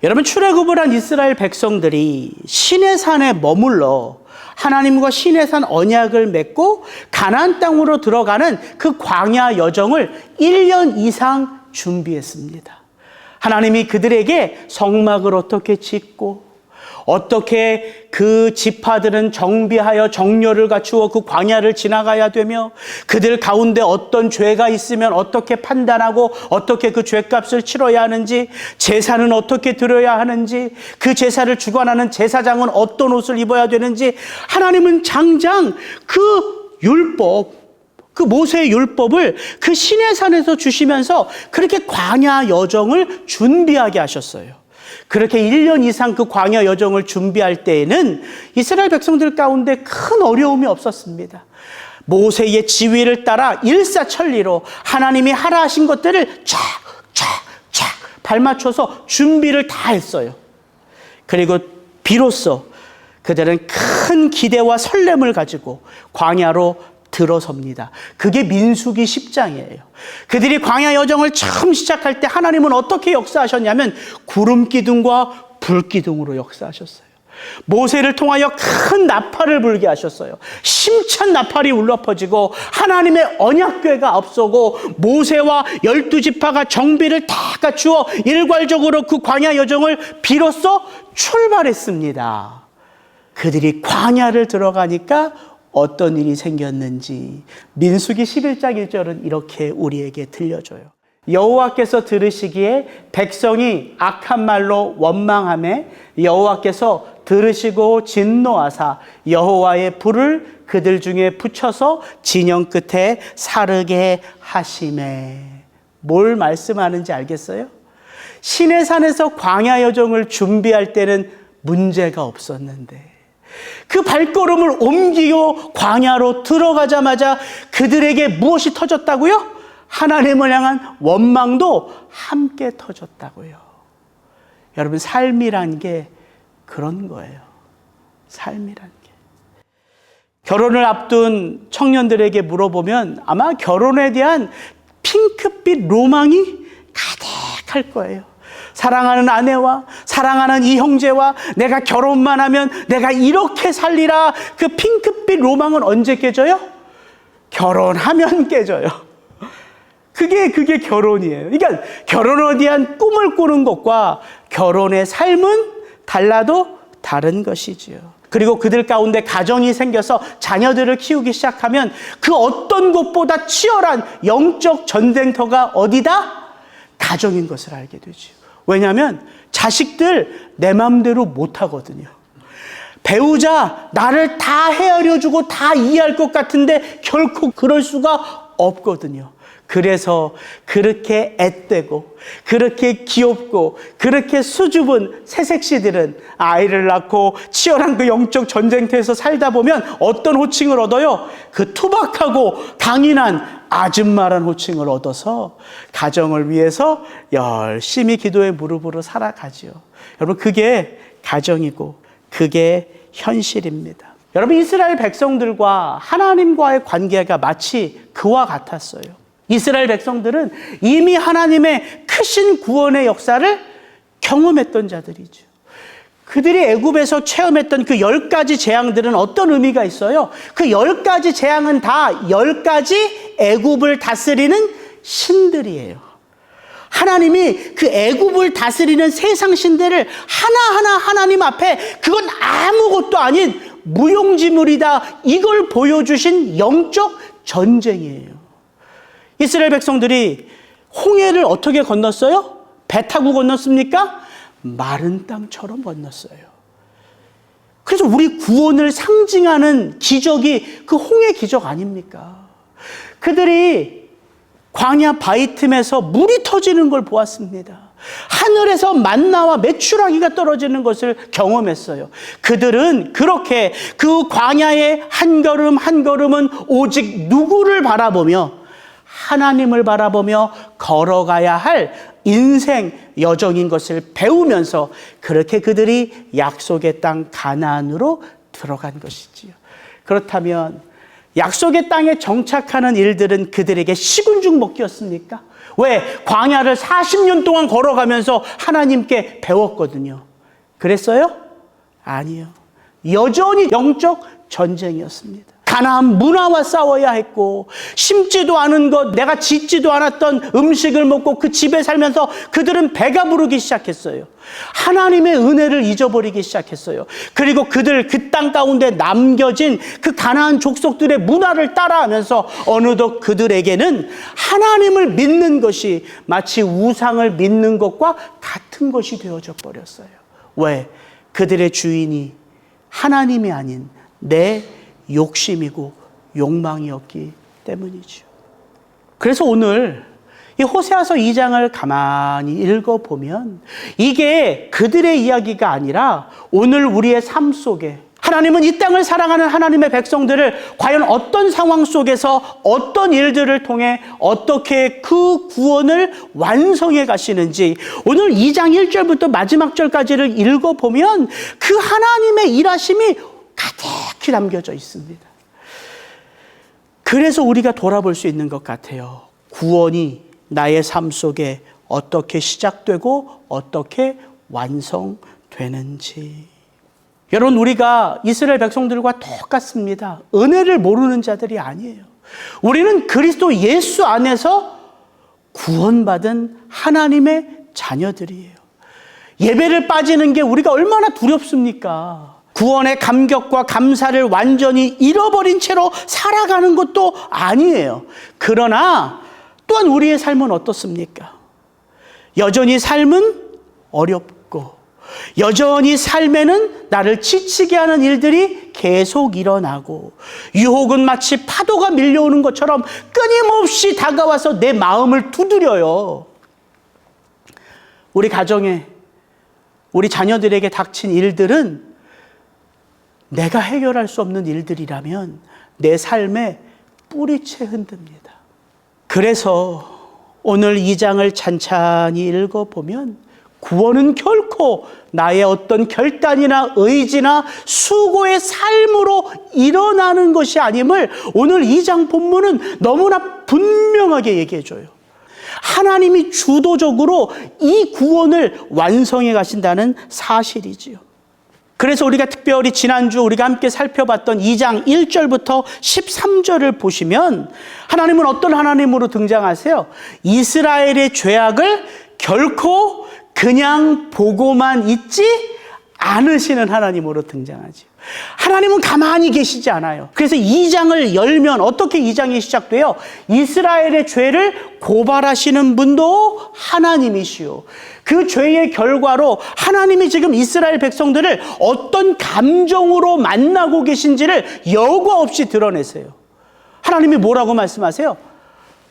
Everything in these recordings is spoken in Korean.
여러분, 출애굽을 한 이스라엘 백성들이 시내산에 머물러 하나님과 시내산 언약을 맺고 가나안 땅으로 들어가는 그 광야 여정을 1년 이상 준비했습니다. 하나님이 그들에게 성막을 어떻게 짓고 어떻게 그 지파들은 정비하여 정료를 갖추어 그 광야를 지나가야 되며 그들 가운데 어떤 죄가 있으면 어떻게 판단하고 어떻게 그 죄값을 치러야 하는지, 제사는 어떻게 드려야 하는지, 그 제사를 주관하는 제사장은 어떤 옷을 입어야 되는지, 하나님은 장장 그 율법, 그 모세의 율법을 그 시내산에서 주시면서 그렇게 광야 여정을 준비하게 하셨어요. 그렇게 1년 이상 그 광야 여정을 준비할 때에는 이스라엘 백성들 가운데 큰 어려움이 없었습니다. 모세의 지휘를 따라 일사천리로 하나님이 하라 하신 것들을 착착착 발맞춰서 준비를 다 했어요. 그리고 비로소 그들은 큰 기대와 설렘을 가지고 광야로 들어섭니다. 그게 민수기 10장이에요. 그들이 광야 여정을 처음 시작할 때 하나님은 어떻게 역사하셨냐면 구름 기둥과 불 기둥으로 역사하셨어요. 모세를 통하여 큰 나팔을 불게 하셨어요. 심찬 나팔이 울려 퍼지고 하나님의 언약궤가 앞서고 모세와 12지파가 정비를 다 갖추어 일괄적으로 그 광야 여정을 비로소 출발했습니다. 그들이 광야를 들어가니까 어떤 일이 생겼는지 민수기 11장 1절은 이렇게 우리에게 들려줘요. 여호와께서 들으시기에 백성이 악한 말로 원망하매 여호와께서 들으시고 진노하사 여호와의 불을 그들 중에 붙여서 진영 끝에 사르게 하시매. 뭘 말씀하는지 알겠어요? 시내산에서 광야 여정을 준비할 때는 문제가 없었는데 그 발걸음을 옮기고 광야로 들어가자마자 그들에게 무엇이 터졌다고요? 하나님을 향한 원망도 함께 터졌다고요. 여러분, 삶이란 게 그런 거예요. 삶이란 게. 결혼을 앞둔 청년들에게 물어보면 아마 결혼에 대한 핑크빛 로망이 가득할 거예요. 사랑하는 아내와 사랑하는 이 형제와 내가 결혼만 하면 내가 이렇게 살리라. 그 핑크빛 로망은 언제 깨져요? 결혼하면 깨져요. 그게 결혼이에요. 그러니까 결혼에 대한 꿈을 꾸는 것과 결혼의 삶은 달라도 다른 것이지요. 그리고 그들 가운데 가정이 생겨서 자녀들을 키우기 시작하면 그 어떤 것보다 치열한 영적 전쟁터가 어디다? 가정인 것을 알게 되죠. 왜냐하면 자식들 내 마음대로 못하거든요. 배우자 나를 다 헤아려주고 다 이해할 것 같은데 결코 그럴 수가 없거든요. 그래서 그렇게 앳되고 그렇게 귀엽고 그렇게 수줍은 새색시들은 아이를 낳고 치열한 그 영적 전쟁터에서 살다 보면 어떤 호칭을 얻어요? 그 투박하고 강인한 아줌마란 호칭을 얻어서 가정을 위해서 열심히 기도의 무릎으로 살아가지요. 여러분, 그게 가정이고 그게 현실입니다. 여러분, 이스라엘 백성들과 하나님과의 관계가 마치 그와 같았어요. 이스라엘 백성들은 이미 하나님의 크신 구원의 역사를 경험했던 자들이죠. 그들이 애굽에서 체험했던 그 10가지 재앙들은 어떤 의미가 있어요? 그 10가지 재앙은 다 10가지 애굽을 다스리는 신들이에요. 하나님이 그 애굽을 다스리는 세상 신들을 하나하나 하나님 앞에 그건 아무것도 아닌 무용지물이다, 이걸 보여주신 영적 전쟁이에요. 이스라엘 백성들이 홍해를 어떻게 건넜어요? 배 타고 건넜습니까? 마른 땅처럼 건넜어요. 그래서 우리 구원을 상징하는 기적이 그 홍해 기적 아닙니까? 그들이 광야 바위 틈에서 물이 터지는 걸 보았습니다. 하늘에서 만나와 메추라기가 떨어지는 것을 경험했어요. 그들은 그렇게 그 광야의 한 걸음 한 걸음은 오직 누구를 바라보며 하나님을 바라보며 걸어가야 할 인생 여정인 것을 배우면서 그렇게 그들이 약속의 땅 가나안으로 들어간 것이지요. 그렇다면 약속의 땅에 정착하는 일들은 그들에게 식은 죽 먹기였습니까? 왜? 광야를 40년 동안 걸어가면서 하나님께 배웠거든요. 그랬어요? 아니요. 여전히 영적 전쟁이었습니다. 가나안 문화와 싸워야 했고, 심지도 않은 것, 내가 짓지도 않았던 음식을 먹고 그 집에 살면서 그들은 배가 부르기 시작했어요. 하나님의 은혜를 잊어버리기 시작했어요. 그리고 그들 그 땅 가운데 남겨진 그 가나안 족속들의 문화를 따라하면서 어느덧 그들에게는 하나님을 믿는 것이 마치 우상을 믿는 것과 같은 것이 되어져 버렸어요. 왜? 그들의 주인이 하나님이 아닌 내 욕심이고 욕망이었기 때문이죠. 그래서 오늘 이 호세아서 2장을 가만히 읽어보면 이게 그들의 이야기가 아니라 오늘 우리의 삶 속에 하나님은 이 땅을 사랑하는 하나님의 백성들을 과연 어떤 상황 속에서 어떤 일들을 통해 어떻게 그 구원을 완성해 가시는지 오늘 2장 1절부터 마지막 절까지를 읽어보면 그 하나님의 일하심이 가득히 담겨져 있습니다. 그래서 우리가 돌아볼 수 있는 것 같아요. 구원이 나의 삶 속에 어떻게 시작되고 어떻게 완성되는지. 여러분, 우리가 이스라엘 백성들과 똑같습니다. 은혜를 모르는 자들이 아니에요. 우리는 그리스도 예수 안에서 구원받은 하나님의 자녀들이에요. 예배를 빠지는 게 우리가 얼마나 두렵습니까? 구원의 감격과 감사를 완전히 잃어버린 채로 살아가는 것도 아니에요. 그러나 또한 우리의 삶은 어떻습니까? 여전히 삶은 어렵고 여전히 삶에는 나를 지치게 하는 일들이 계속 일어나고 유혹은 마치 파도가 밀려오는 것처럼 끊임없이 다가와서 내 마음을 두드려요. 우리 가정에 우리 자녀들에게 닥친 일들은 내가 해결할 수 없는 일들이라면 내 삶에 뿌리채 흔듭니다. 그래서 오늘 2장을 찬찬히 읽어보면 구원은 결코 나의 어떤 결단이나 의지나 수고의 삶으로 일어나는 것이 아님을 오늘 2장 본문은 너무나 분명하게 얘기해줘요. 하나님이 주도적으로 이 구원을 완성해 가신다는 사실이지요. 그래서 우리가 특별히 지난주 우리가 함께 살펴봤던 2장 1절부터 13절을 보시면 하나님은 어떤 하나님으로 등장하세요? 이스라엘의 죄악을 결코 그냥 보고만 있지 않으시는 하나님으로 등장하죠. 하나님은 가만히 계시지 않아요. 그래서 2장을 열면 어떻게 2장이 시작돼요? 이스라엘의 죄를 고발하시는 분도 하나님이시오. 그 죄의 결과로 하나님이 지금 이스라엘 백성들을 어떤 감정으로 만나고 계신지를 여과 없이 드러내세요. 하나님이 뭐라고 말씀하세요?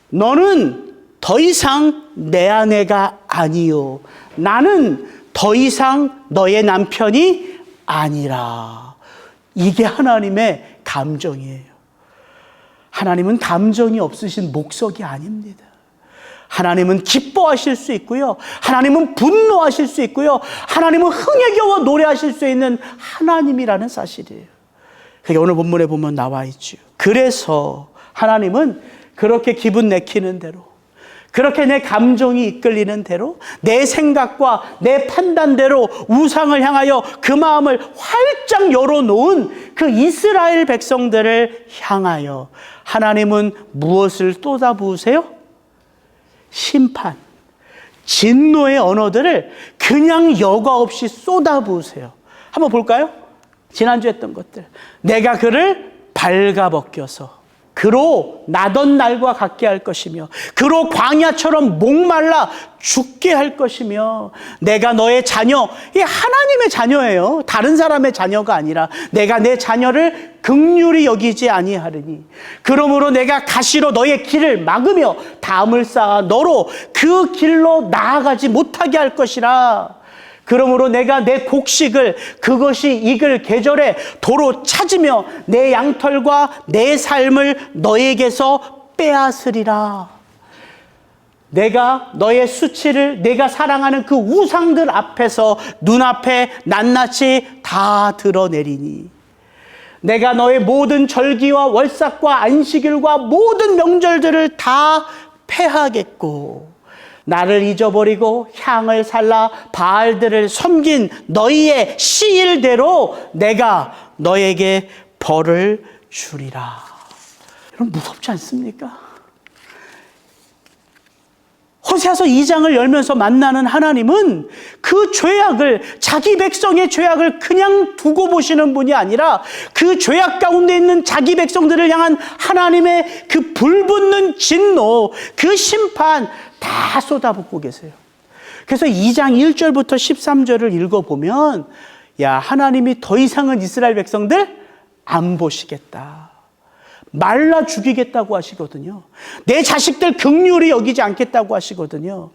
너는 더 이상 내 아내가 아니요. 나는 더 이상 너의 남편이 아니라. 이게 하나님의 감정이에요. 하나님은 감정이 없으신 목석이 아닙니다. 하나님은 기뻐하실 수 있고요. 하나님은 분노하실 수 있고요. 하나님은 흥에 겨워 노래하실 수 있는 하나님이라는 사실이에요. 그게 오늘 본문에 보면 나와 있죠. 그래서 하나님은 그렇게 기분 내키는 대로, 그렇게 내 감정이 이끌리는 대로, 내 생각과 내 판단대로 우상을 향하여 그 마음을 활짝 열어놓은 그 이스라엘 백성들을 향하여 하나님은 무엇을 쏟아부으세요? 심판, 진노의 언어들을 그냥 여과 없이 쏟아부으세요. 한번 볼까요? 지난주에 했던 것들. 내가 그를 발가벗겨서 그로 나던 날과 같게 할 것이며 그로 광야처럼 목말라 죽게 할 것이며 내가 너의 자녀, 이게 하나님의 자녀예요. 다른 사람의 자녀가 아니라 내가 내 자녀를 긍휼히 여기지 아니하리니 그러므로 내가 가시로 너의 길을 막으며 담을 쌓아 너로 그 길로 나아가지 못하게 할 것이라. 그러므로 내가 내 곡식을 그것이 익을 계절에 도로 찾으며 내 양털과 내 삶을 너에게서 빼앗으리라. 내가 너의 수치를 내가 사랑하는 그 우상들 앞에서 눈앞에 낱낱이 다 드러내리니 내가 너의 모든 절기와 월삭과 안식일과 모든 명절들을 다 폐하겠고 나를 잊어버리고 향을 살라 바알들을 섬긴 너희의 시일대로 내가 너에게 벌을 주리라. 여러분 무섭지 않습니까? 호세아서 2장을 열면서 만나는 하나님은 그 죄악을, 자기 백성의 죄악을 그냥 두고 보시는 분이 아니라 그 죄악 가운데 있는 자기 백성들을 향한 하나님의 그 불붙는 진노, 그 심판 다 쏟아붓고 계세요. 그래서 2장 1절부터 13절을 읽어보면 야, 하나님이 더 이상은 이스라엘 백성들 안 보시겠다. 말라 죽이겠다고 하시거든요. 내 자식들 긍휼히 여기지 않겠다고 하시거든요.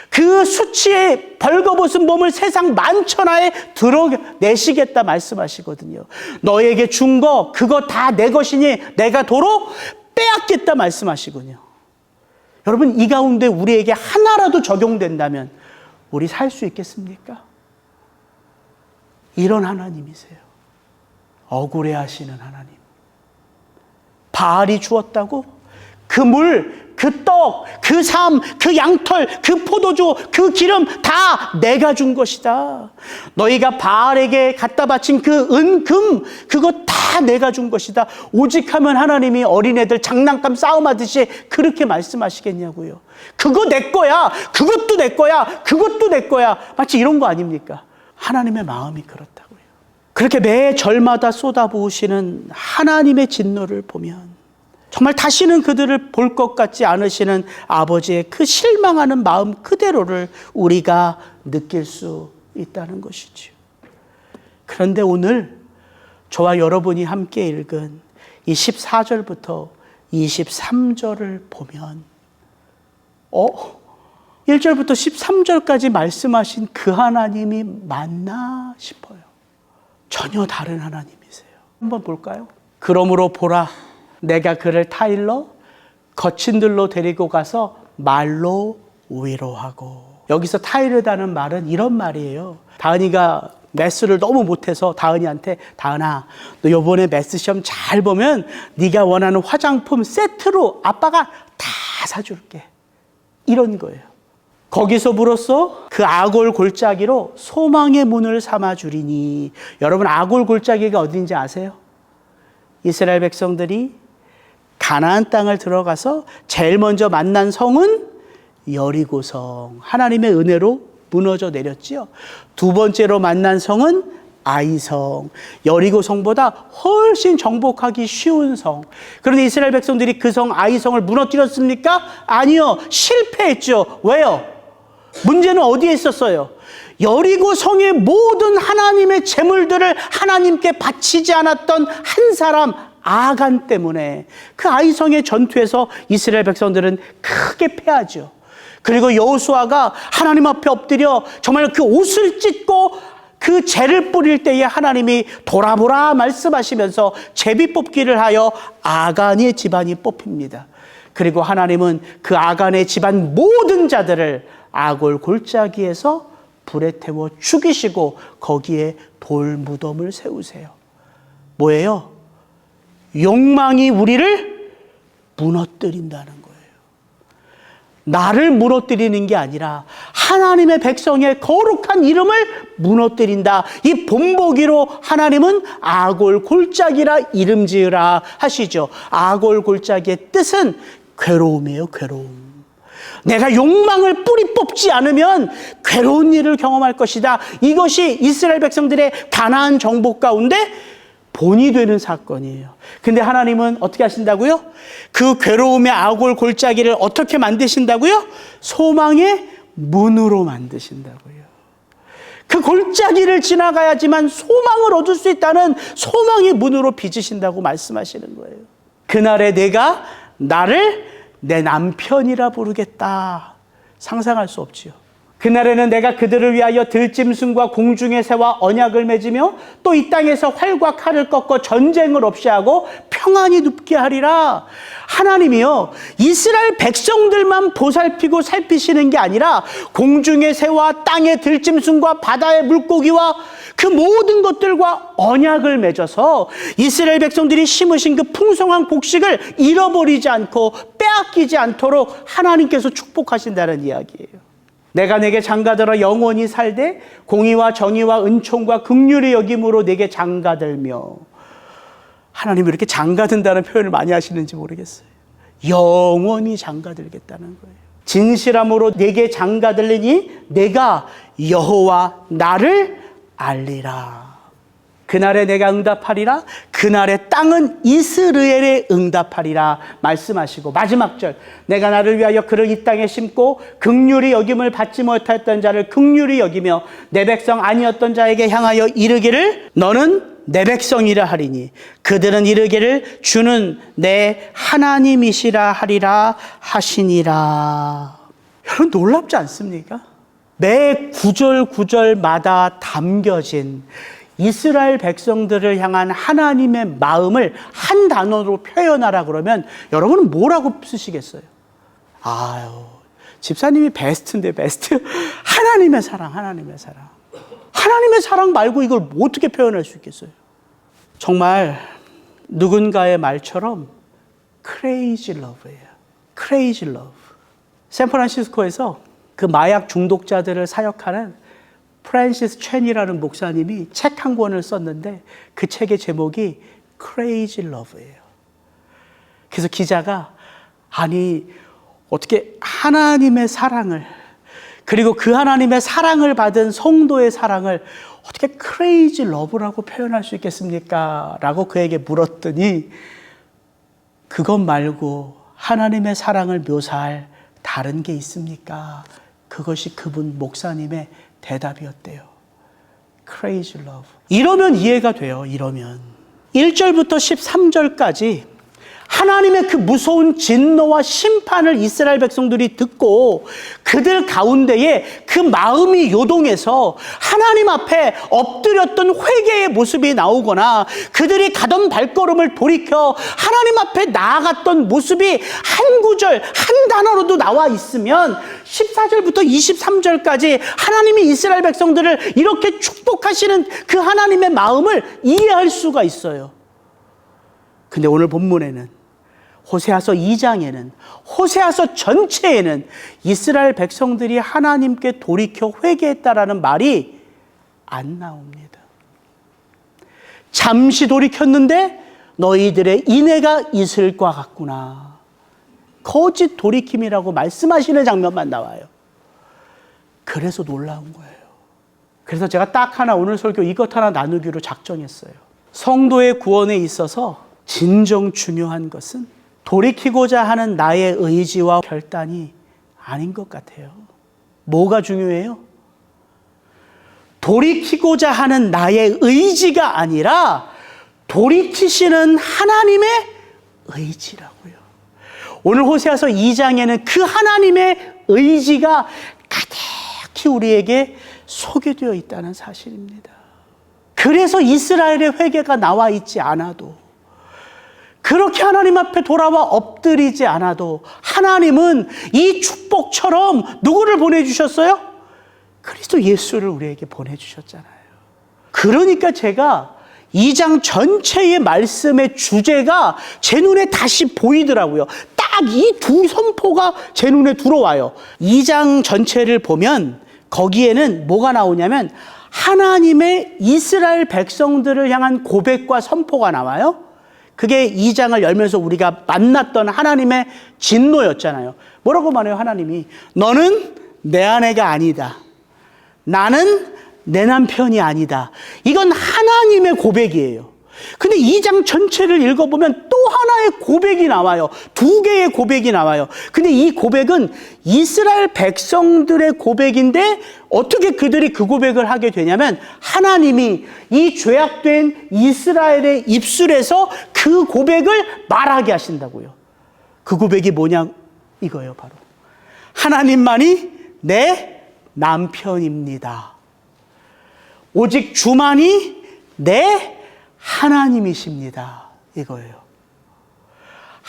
그 수치에 벌거벗은 몸을 세상 만천하에 드러내시겠다 말씀하시거든요. 너에게 준 거 그거 다 내 것이니 내가 도로 빼앗겠다 말씀하시거든요. 여러분 이 가운데 우리에게 하나라도 적용된다면 우리 살 수 있겠습니까? 이런 하나님이세요. 억울해하시는 하나님. 바알이 주었다고? 그 물, 그 떡, 그 삶, 그 양털, 그 포도주, 그 기름 다 내가 준 것이다. 너희가 바알에게 갖다 바친 그 은, 금 그거 다 내가 준 것이다. 오직 하면 하나님이 어린애들 장난감 싸움하듯이 그렇게 말씀하시겠냐고요. 그거 내 거야. 그것도 내 거야. 그것도 내 거야. 마치 이런 거 아닙니까? 하나님의 마음이 그렇다고요. 그렇게 매 절마다 쏟아부으시는 하나님의 진노를 보면 정말 다시는 그들을 볼 것 같지 않으시는 아버지의 그 실망하는 마음 그대로를 우리가 느낄 수 있다는 것이죠. 그런데 오늘 저와 여러분이 함께 읽은 이 14절부터 23절을 보면 1절부터 13절까지 말씀하신 그 하나님이 맞나 싶어요. 전혀 다른 하나님이세요. 한번 볼까요? 그러므로 보라, 내가 그를 타일러 거친 들로 데리고 가서 말로 위로하고. 여기서 타이르다는 말은 이런 말이에요. 다은이가 매스를 너무 못해서 다은이한테 다은아, 너 이번에 매스 시험 잘 보면 네가 원하는 화장품 세트로 아빠가 다 사줄게. 이런 거예요. 거기서부로써 그 아골 골짜기로 소망의 문을 삼아주리니. 여러분 아골 골짜기가 어딘지 아세요? 이스라엘 백성들이 가나안 땅을 들어가서 제일 먼저 만난 성은 여리고성. 하나님의 은혜로 무너져 내렸지요. 두 번째로 만난 성은 아이성. 여리고성보다 훨씬 정복하기 쉬운 성. 그런데 이스라엘 백성들이 그 성 아이성을 무너뜨렸습니까? 아니요. 실패했죠. 왜요? 문제는 어디에 있었어요? 여리고 성의 모든 하나님의 재물들을 하나님께 바치지 않았던 한 사람 아간 때문에 그 아이성의 전투에서 이스라엘 백성들은 크게 패하죠. 그리고 여호수아가 하나님 앞에 엎드려 정말 그 옷을 찢고 그 재를 뿌릴 때에 하나님이 돌아보라 말씀하시면서 제비 뽑기를 하여 아간의 집안이 뽑힙니다. 그리고 하나님은 그 아간의 집안 모든 자들을 아골 골짜기에서 불에 태워 죽이시고 거기에 돌 무덤을 세우세요. 뭐예요? 욕망이 우리를 무너뜨린다는 거예요. 나를 무너뜨리는 게 아니라 하나님의 백성의 거룩한 이름을 무너뜨린다. 이 본보기로 하나님은 아골 골짜기라 이름 지으라 하시죠. 아골 골짜기의 뜻은 괴로움이에요. 괴로움. 내가 욕망을 뿌리 뽑지 않으면 괴로운 일을 경험할 것이다. 이것이 이스라엘 백성들의 가나안 정복 가운데 본이 되는 사건이에요. 근데 하나님은 어떻게 하신다고요? 그 괴로움의 아골 골짜기를 어떻게 만드신다고요? 소망의 문으로 만드신다고요. 그 골짜기를 지나가야지만 소망을 얻을 수 있다는 소망의 문으로 빚으신다고 말씀하시는 거예요. 그날에 내가 나를 내 남편이라 부르겠다. 상상할 수 없지요. 그날에는 내가 그들을 위하여 들짐승과 공중의 새와 언약을 맺으며 또 이 땅에서 활과 칼을 꺾어 전쟁을 없이 하고 평안히 눕게 하리라. 하나님이요, 이스라엘 백성들만 보살피고 살피시는 게 아니라 공중의 새와 땅의 들짐승과 바다의 물고기와 그 모든 것들과 언약을 맺어서 이스라엘 백성들이 심으신 그 풍성한 곡식을 잃어버리지 않고 빼앗기지 않도록 하나님께서 축복하신다는 이야기예요. 내가 내게 장가들어 영원히 살되 공의와 정의와 은총과 긍휼의 여김으로 내게 장가들며. 하나님이 이렇게 장가든다는 표현을 많이 하시는지 모르겠어요. 영원히 장가들겠다는 거예요. 진실함으로 내게 장가들리니 내가 여호와 나를 알리라. 그날에 내가 응답하리라. 그날의 땅은 이스라엘에 응답하리라 말씀하시고, 마지막 절, 내가 나를 위하여 그를 이 땅에 심고 긍휼히 여김을 받지 못했던 자를 긍휼히 여기며 내 백성 아니었던 자에게 향하여 이르기를 너는 내 백성이라 하리니 그들은 이르기를 주는 내 하나님이시라 하리라 하시니라. 여러분, 놀랍지 않습니까? 매 구절 구절마다 담겨진 이스라엘 백성들을 향한 하나님의 마음을 한 단어로 표현하라 그러면 여러분은 뭐라고 쓰시겠어요? 아유, 집사님이 베스트인데 베스트. 하나님의 사랑, 하나님의 사랑. 하나님의 사랑 말고 이걸 어떻게 표현할 수 있겠어요? 정말 누군가의 말처럼 crazy love예요. crazy love. 샌프란시스코에서 그 마약 중독자들을 사역하는 프랜시스 첸이라는 목사님이 책 한 권을 썼는데 그 책의 제목이 Crazy Love예요. 그래서 기자가 아니 어떻게 하나님의 사랑을, 그리고 그 하나님의 사랑을 받은 성도의 사랑을 어떻게 Crazy Love라고 표현할 수 있겠습니까? 라고 그에게 물었더니 그것 말고 하나님의 사랑을 묘사할 다른 게 있습니까? 그것이 그분 목사님의 대답이었대요. Crazy love. 이러면 이해가 돼요. 이러면 1절부터 13절까지 하나님의 그 무서운 진노와 심판을 이스라엘 백성들이 듣고 그들 가운데에 그 마음이 요동해서 하나님 앞에 엎드렸던 회개의 모습이 나오거나 그들이 가던 발걸음을 돌이켜 하나님 앞에 나아갔던 모습이 한 구절, 한 단어로도 나와 있으면 14절부터 23절까지 하나님이 이스라엘 백성들을 이렇게 축복하시는 그 하나님의 마음을 이해할 수가 있어요. 근데 오늘 본문에는 호세아서 2장에는, 호세아서 전체에는 이스라엘 백성들이 하나님께 돌이켜 회개했다라는 말이 안 나옵니다. 잠시 돌이켰는데 너희들의 인애가 있을 것 같구나. 거짓 돌이킴이라고 말씀하시는 장면만 나와요. 그래서 놀라운 거예요. 그래서 제가 딱 하나 오늘 설교 이것 하나 나누기로 작정했어요. 성도의 구원에 있어서 진정 중요한 것은 돌이키고자 하는 나의 의지와 결단이 아닌 것 같아요. 뭐가 중요해요? 돌이키고자 하는 나의 의지가 아니라 돌이키시는 하나님의 의지라고요. 오늘 호세아서 2장에는 그 하나님의 의지가 가득히 우리에게 소개되어 있다는 사실입니다. 그래서 이스라엘의 회개가 나와 있지 않아도, 그렇게 하나님 앞에 돌아와 엎드리지 않아도 하나님은 이 축복처럼 누구를 보내주셨어요? 그리스도 예수를 우리에게 보내주셨잖아요. 그러니까 제가 2장 전체의 말씀의 주제가 제 눈에 다시 보이더라고요. 딱 이 두 선포가 제 눈에 들어와요. 2장 전체를 보면 거기에는 뭐가 나오냐면 하나님의 이스라엘 백성들을 향한 고백과 선포가 나와요. 그게 2장을 열면서 우리가 만났던 하나님의 진노였잖아요. 뭐라고 말해요? 하나님이 너는 내 아내가 아니다. 나는 내 남편이 아니다. 이건 하나님의 고백이에요. 근데 2장 전체를 읽어보면 또 하나의 고백이 나와요. 두 개의 고백이 나와요. 근데 이 고백은 이스라엘 백성들의 고백인데 어떻게 그들이 그 고백을 하게 되냐면 하나님이 이 죄악된 이스라엘의 입술에서 그 고백을 말하게 하신다고요. 그 고백이 뭐냐 이거예요. 바로 하나님만이 내 남편입니다. 오직 주만이 내 하나님이십니다. 이거예요.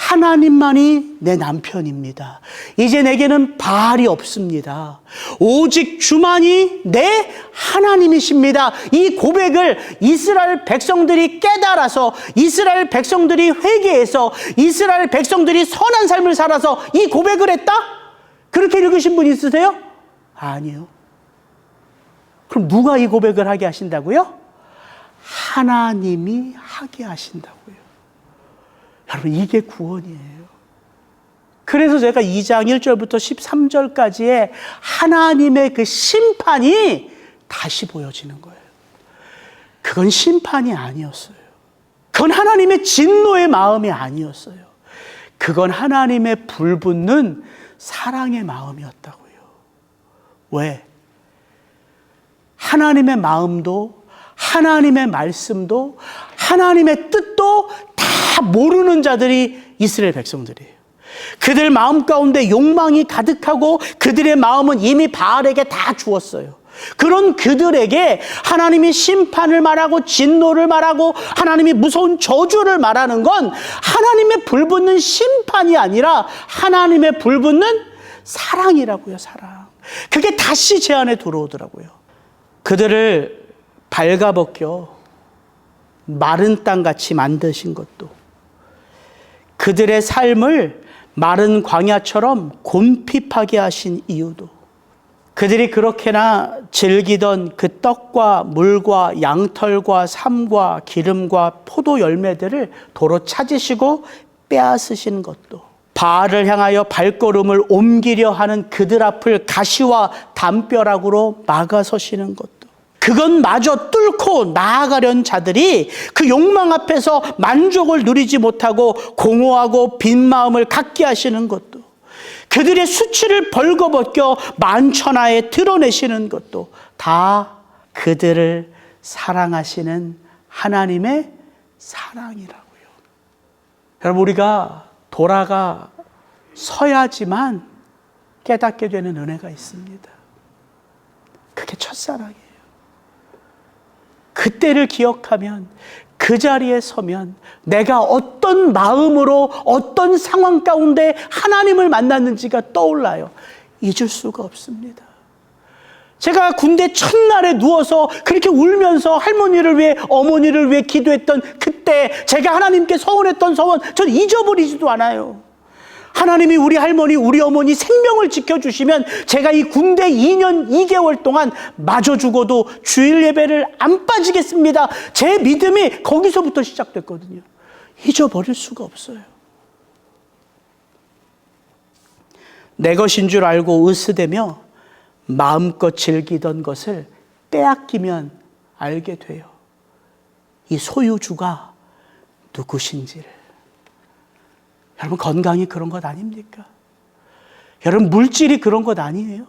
하나님만이 내 남편입니다. 이제 내게는 바알이 없습니다. 오직 주만이 내 하나님이십니다. 이 고백을 이스라엘 백성들이 깨달아서, 이스라엘 백성들이 회개해서, 이스라엘 백성들이 선한 삶을 살아서 이 고백을 했다? 그렇게 읽으신 분 있으세요? 아니요. 그럼 누가 이 고백을 하게 하신다고요? 하나님이 하게 하신다고요. 여러분, 이게 구원이에요. 그래서 제가 2장 1절부터 13절까지의 하나님의 그 심판이 다시 보여지는 거예요. 그건 심판이 아니었어요. 그건 하나님의 진노의 마음이 아니었어요. 그건 하나님의 불붙는 사랑의 마음이었다고요. 왜? 하나님의 마음도, 하나님의 말씀도, 하나님의 뜻도 다 모르는 자들이 이스라엘 백성들이에요. 그들 마음 가운데 욕망이 가득하고 그들의 마음은 이미 바알에게 다 주었어요. 그런 그들에게 하나님이 심판을 말하고 진노를 말하고 하나님이 무서운 저주를 말하는 건 하나님의 불붙는 심판이 아니라 하나님의 불붙는 사랑이라고요. 사랑. 그게 다시 제 안에 들어오더라고요. 그들을 발가벗겨 마른 땅같이 만드신 것도, 그들의 삶을 마른 광야처럼 곰핍하게 하신 이유도, 그들이 그렇게나 즐기던 그 떡과 물과 양털과 삶과 기름과 포도 열매들을 도로 찾으시고 빼앗으신 것도, 바알을 향하여 발걸음을 옮기려 하는 그들 앞을 가시와 담벼락으로 막아서시는 것도, 그것마저 뚫고 나아가려는 자들이 그 욕망 앞에서 만족을 누리지 못하고 공허하고 빈 마음을 갖게 하시는 것도, 그들의 수치를 벌거벗겨 만천하에 드러내시는 것도 다 그들을 사랑하시는 하나님의 사랑이라고요. 여러분, 우리가 돌아가 서야지만 깨닫게 되는 은혜가 있습니다. 그게 첫사랑이에요. 그때를 기억하면, 그 자리에 서면 내가 어떤 마음으로 어떤 상황 가운데 하나님을 만났는지가 떠올라요. 잊을 수가 없습니다. 제가 군대 첫날에 누워서 그렇게 울면서 할머니를 위해, 어머니를 위해 기도했던 그때 제가 하나님께 서원했던 서원, 전 잊어버리지도 않아요. 하나님이 우리 할머니, 우리 어머니 생명을 지켜주시면 제가 이 군대 2년 2개월 동안 마저 죽어도 주일 예배를 안 빠지겠습니다. 제 믿음이 거기서부터 시작됐거든요. 잊어버릴 수가 없어요. 내 것인 줄 알고 으스대며 마음껏 즐기던 것을 빼앗기면 알게 돼요. 이 소유주가 누구신지를. 여러분, 건강이 그런 것 아닙니까? 여러분, 물질이 그런 것 아니에요?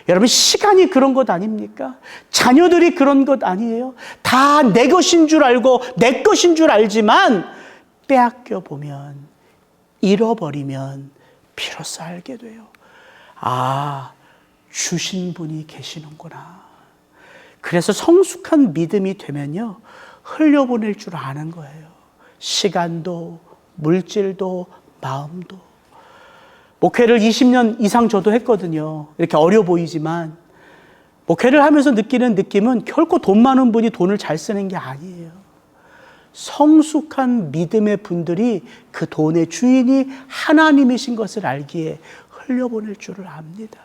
여러분, 시간이 그런 것 아닙니까? 자녀들이 그런 것 아니에요? 다 내 것인 줄 알고 내 것인 줄 알지만 빼앗겨 보면, 잃어버리면 비로소 알게 돼요. 아, 주신 분이 계시는구나. 그래서 성숙한 믿음이 되면요, 흘려보낼 줄 아는 거예요. 시간도, 물질도, 마음도. 목회를 20년 이상 저도 했거든요. 이렇게 어려 보이지만 목회를 하면서 느끼는 느낌은 결코 돈 많은 분이 돈을 잘 쓰는 게 아니에요. 성숙한 믿음의 분들이 그 돈의 주인이 하나님이신 것을 알기에 흘려보낼 줄을 압니다.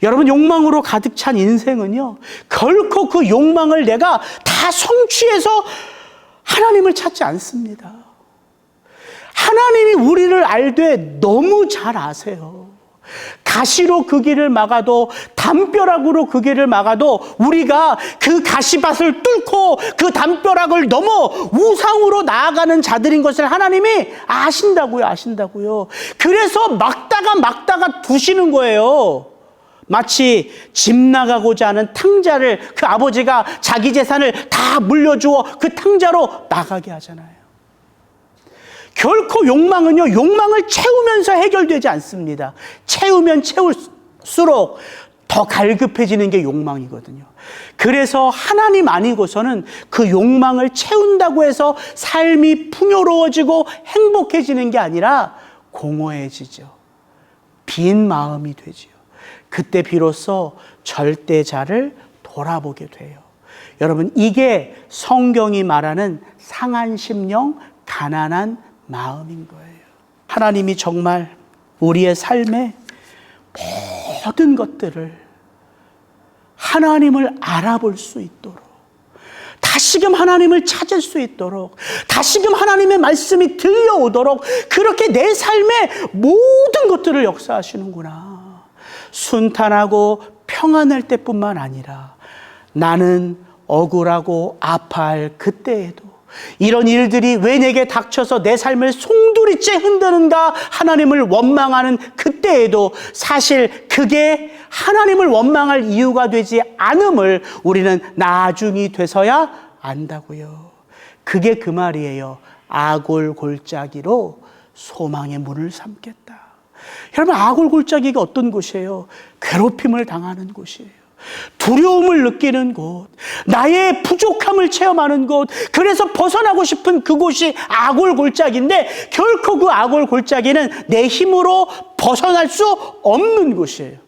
여러분, 욕망으로 가득 찬 인생은요, 결코 그 욕망을 내가 다 성취해서 하나님을 찾지 않습니다. 하나님이 우리를 알되 너무 잘 아세요. 가시로 그 길을 막아도, 담벼락으로 그 길을 막아도 우리가 그 가시밭을 뚫고 그 담벼락을 넘어 우상으로 나아가는 자들인 것을 하나님이 아신다고요. 그래서 막다가 두시는 거예요. 마치 집 나가고자 하는 탕자를 그 아버지가 자기 재산을 다 물려주어 그 탕자로 나가게 하잖아요. 결코 욕망은요, 욕망을 채우면서 해결되지 않습니다. 채우면 채울수록 더 갈급해지는 게 욕망이거든요. 그래서 하나님 아니고서는 그 욕망을 채운다고 해서 삶이 풍요로워지고 행복해지는 게 아니라 공허해지죠. 빈 마음이 되지요. 그때 비로소 절대자를 돌아보게 돼요. 여러분, 이게 성경이 말하는 상한 심령, 가난한 마음인 거예요. 하나님이 정말 우리의 삶의 모든 것들을 하나님을 알아볼 수 있도록, 다시금 하나님을 찾을 수 있도록, 다시금 하나님의 말씀이 들려오도록 그렇게 내 삶의 모든 것들을 역사하시는구나. 순탄하고 평안할 때뿐만 아니라 나는 억울하고 아파할 그때에도 이런 일들이 왜 내게 닥쳐서 내 삶을 송두리째 흔드는가 하나님을 원망하는 그때에도 사실 그게 하나님을 원망할 이유가 되지 않음을 우리는 나중이 돼서야 안다고요. 그게 그 말이에요. 아골골짜기로 소망의 문을 삼겠다. 여러분, 아골골짜기가 어떤 곳이에요? 괴롭힘을 당하는 곳이에요. 두려움을 느끼는 곳, 나의 부족함을 체험하는 곳, 그래서 벗어나고 싶은 그곳이 아골골짜기인데 결코 그 아골골짜기는 내 힘으로 벗어날 수 없는 곳이에요.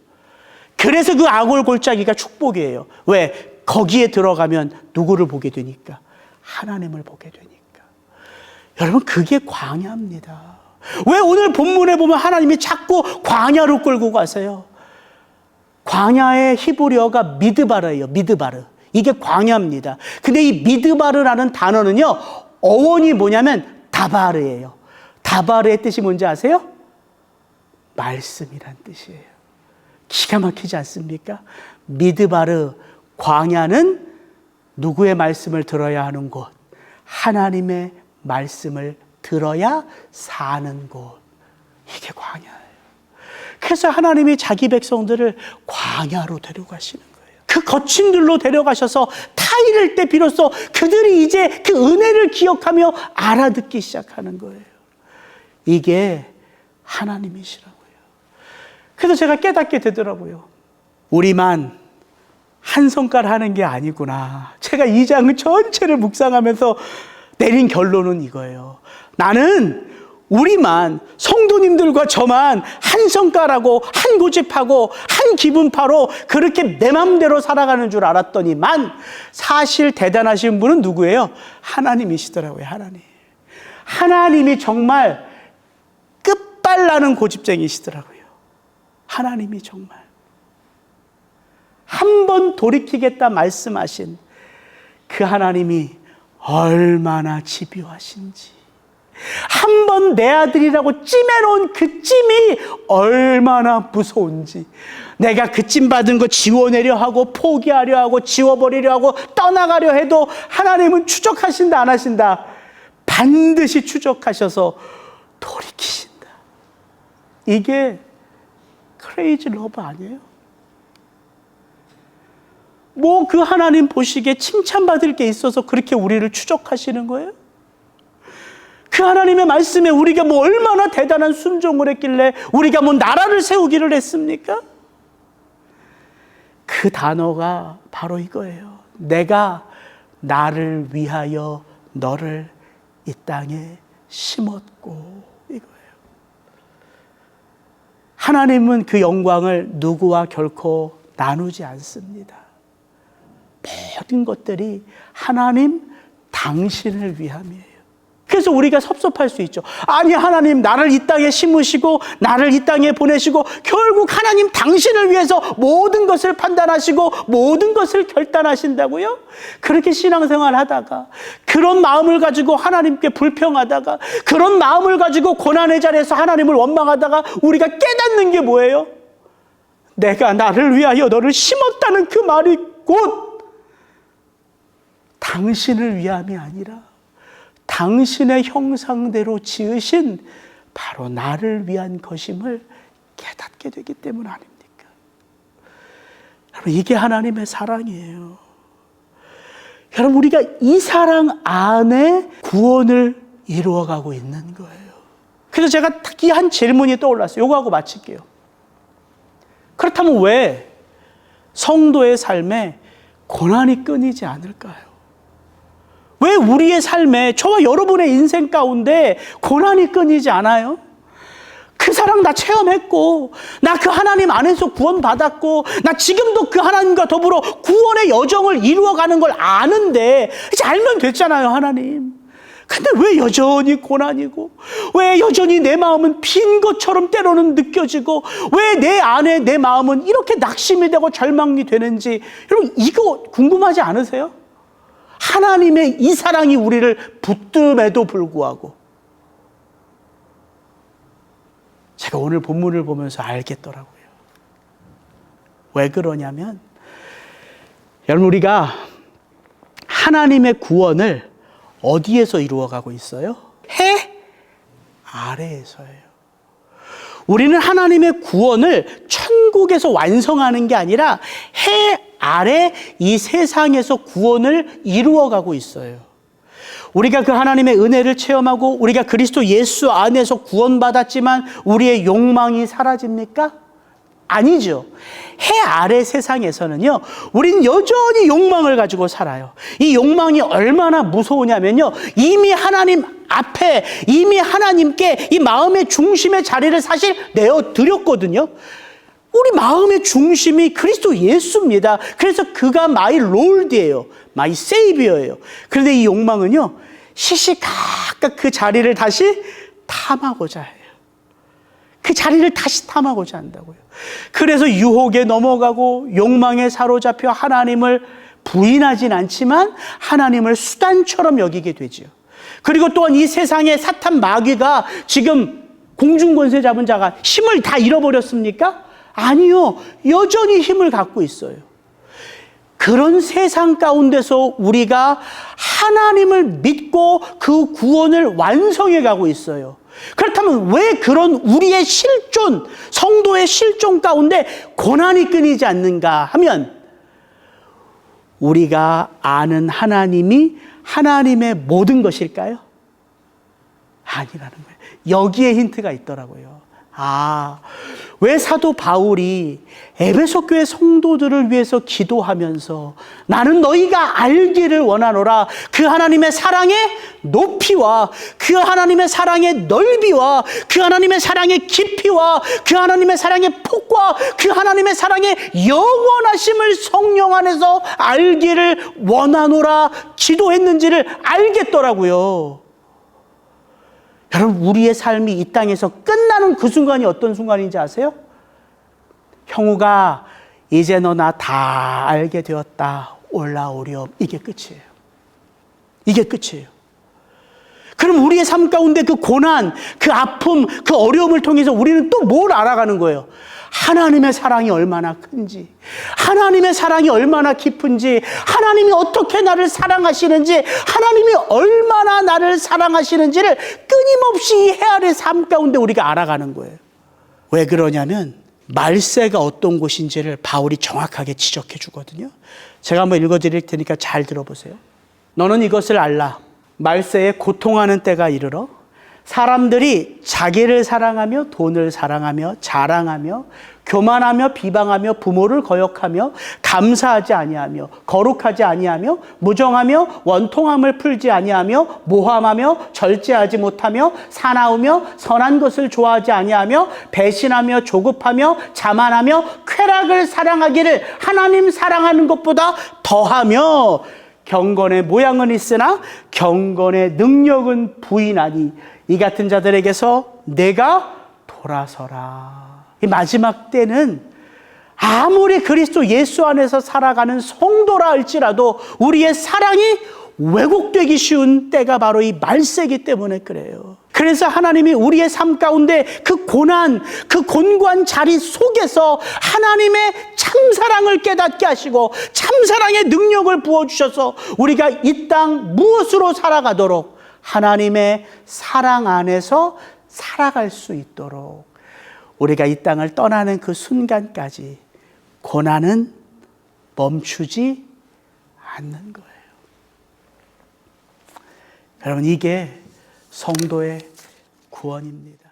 그래서 그 아골골짜기가 축복이에요. 왜? 거기에 들어가면 누구를 보게 되니까? 하나님을 보게 되니까. 여러분, 그게 광야입니다. 왜 오늘 본문에 보면 하나님이 자꾸 광야로 끌고 가세요? 광야의 히브리어가 미드바르예요. 미드바르. 이게 광야입니다. 근데 이 미드바르라는 단어는요, 어원이 뭐냐면 다바르예요. 다바르의 뜻이 뭔지 아세요? 말씀이란 뜻이에요. 기가 막히지 않습니까? 미드바르, 광야는 누구의 말씀을 들어야 하는 곳? 하나님의 말씀을 들어야 사는 곳. 이게 광야예요. 그래서 하나님이 자기 백성들을 광야로 데려가시는 거예요. 그 거친 들로 데려가셔서 타이를 때 비로소 그들이 이제 그 은혜를 기억하며 알아듣기 시작하는 거예요. 이게 하나님이시라고요. 그래서 제가 깨닫게 되더라고요. 우리만 한 성깔 하는 게 아니구나. 제가 이 장을 전체를 묵상하면서 내린 결론은 이거예요. 나는 우리만, 성도님들과 저만 한 성깔하고 한 고집하고 한 기분파로 그렇게 내 맘대로 살아가는 줄 알았더니만 사실 대단하신 분은 누구예요? 하나님이시더라고요. 하나님. 하나님이 정말 끝발나는 고집쟁이시더라고요. 하나님이 정말 한 번 돌이키겠다 말씀하신 그 하나님이 얼마나 집요하신지, 한 번 내 아들이라고 찜해놓은 그 찜이 얼마나 무서운지, 내가 그 찜 받은 거 지워내려 하고 포기하려 하고 지워버리려 하고 떠나가려 해도 하나님은 추적하신다 안 하신다? 반드시 추적하셔서 돌이키신다. 이게 크레이지 러브 아니에요? 뭐 그 하나님 보시기에 칭찬받을 게 있어서 그렇게 우리를 추적하시는 거예요? 그 하나님의 말씀에 우리가 뭐 얼마나 대단한 순종을 했길래 우리가 뭐 나라를 세우기를 했습니까? 그 단어가 바로 이거예요. 내가 나를 위하여 너를 이 땅에 심었고, 이거예요. 하나님은 그 영광을 누구와 결코 나누지 않습니다. 모든 것들이 하나님 당신을 위함이에요. 그래서 우리가 섭섭할 수 있죠. 아니, 하나님 나를 이 땅에 심으시고 나를 이 땅에 보내시고 결국 하나님 당신을 위해서 모든 것을 판단하시고 모든 것을 결단하신다고요? 그렇게 신앙생활 하다가, 그런 마음을 가지고 하나님께 불평하다가, 그런 마음을 가지고 고난의 자리에서 하나님을 원망하다가 우리가 깨닫는 게 뭐예요? 내가 나를 위하여 너를 심었다는 그 말이 곧 당신을 위함이 아니라 당신의 형상대로 지으신 바로 나를 위한 것임을 깨닫게 되기 때문 아닙니까? 여러분, 이게 하나님의 사랑이에요. 여러분, 우리가 이 사랑 안에 구원을 이루어가고 있는 거예요. 그래서 제가 특히 한 질문이 떠올랐어요. 이거 하고 마칠게요. 그렇다면 왜 성도의 삶에 고난이 끊이지 않을까요? 왜 우리의 삶에, 저와 여러분의 인생 가운데 고난이 끊이지 않아요? 그 사랑 나 체험했고, 나 그 하나님 안에서 구원받았고, 나 지금도 그 하나님과 더불어 구원의 여정을 이루어가는 걸 아는데, 이제 알면 됐잖아요, 하나님. 근데 왜 여전히 고난이고, 왜 여전히 내 마음은 빈 것처럼 때로는 느껴지고, 왜 내 안에 내 마음은 이렇게 낙심이 되고 절망이 되는지, 여러분 이거 궁금하지 않으세요? 하나님의 이 사랑이 우리를 붙듦에도 불구하고, 제가 오늘 본문을 보면서 알겠더라고요. 왜 그러냐면, 여러분 우리가 하나님의 구원을 어디에서 이루어가고 있어요? 해 아래에서예요. 우리는 하나님의 구원을 천국에서 완성하는 게 아니라 해 아래 이 세상에서 구원을 이루어가고 있어요. 우리가 그 하나님의 은혜를 체험하고 우리가 그리스도 예수 안에서 구원받았지만 우리의 욕망이 사라집니까? 아니죠. 해 아래 세상에서는요, 우리는 여전히 욕망을 가지고 살아요. 이 욕망이 얼마나 무서우냐면요, 이미 하나님 앞에, 이미 하나님께 이 마음의 중심의 자리를 사실 내어드렸거든요. 우리 마음의 중심이 그리스도 예수입니다. 그래서 그가 마이 롤드예요. 마이 세이비어예요. 그런데 이 욕망은요, 시시각각 그 자리를 다시 탐하고자 해요. 그 자리를 다시 탐하고자 한다고요. 그래서 유혹에 넘어가고 욕망에 사로잡혀 하나님을 부인하진 않지만 하나님을 수단처럼 여기게 되죠. 그리고 또한 이 세상에 사탄 마귀가 지금 공중권세 잡은 자가 힘을 다 잃어버렸습니까? 아니요. 여전히 힘을 갖고 있어요. 그런 세상 가운데서 우리가 하나님을 믿고 그 구원을 완성해 가고 있어요. 그렇다면 왜 그런 우리의 실존, 성도의 실존 가운데 고난이 끊이지 않는가 하면, 우리가 아는 하나님이 하나님의 모든 것일까요? 아니라는 거예요. 여기에 힌트가 있더라고요. 왜 사도 바울이 에베소 교회 성도들을 위해서 기도하면서 나는 너희가 알기를 원하노라, 그 하나님의 사랑의 높이와 그 하나님의 사랑의 넓이와 그 하나님의 사랑의 깊이와 그 하나님의 사랑의 폭과 그 하나님의 사랑의 영원하심을 성령 안에서 알기를 원하노라 기도했는지를 알겠더라고요. 여러분, 우리의 삶이 이 땅에서 끝나는 그 순간이 어떤 순간인지 아세요? 형우가 이제 너 나 다 알게 되었다, 올라오렴. 이게 끝이에요. 이게 끝이에요. 그럼 우리의 삶 가운데 그 고난, 그 아픔, 그 어려움을 통해서 우리는 또 뭘 알아가는 거예요? 하나님의 사랑이 얼마나 큰지, 하나님의 사랑이 얼마나 깊은지, 하나님이 어떻게 나를 사랑하시는지, 하나님이 얼마나 나를 사랑하시는지를 끊임없이 이 헤아릴 삶 가운데 우리가 알아가는 거예요. 왜 그러냐면 말세가 어떤 곳인지를 바울이 정확하게 지적해 주거든요. 제가 한번 읽어드릴 테니까 잘 들어보세요. 너는 이것을 알라. 말세에 고통하는 때가 이르러 사람들이 자기를 사랑하며 돈을 사랑하며 자랑하며 교만하며 비방하며 부모를 거역하며 감사하지 아니하며 거룩하지 아니하며 무정하며 원통함을 풀지 아니하며 모함하며 절제하지 못하며 사나우며 선한 것을 좋아하지 아니하며 배신하며 조급하며 자만하며 쾌락을 사랑하기를 하나님 사랑하는 것보다 더하며 경건의 모양은 있으나 경건의 능력은 부인하니 이 같은 자들에게서 내가 돌아서라. 이 마지막 때는 아무리 그리스도 예수 안에서 살아가는 성도라 할지라도 우리의 사랑이 왜곡되기 쉬운 때가 바로 이 말세이기 때문에 그래요. 그래서 하나님이 우리의 삶 가운데 그 고난, 그 곤고한 자리 속에서 하나님의 참사랑을 깨닫게 하시고 참사랑의 능력을 부어주셔서 우리가 이 땅 무엇으로 살아가도록 하나님의 사랑 안에서 살아갈 수 있도록 우리가 이 땅을 떠나는 그 순간까지 고난은 멈추지 않는 거예요. 여러분, 이게 성도의 구원입니다.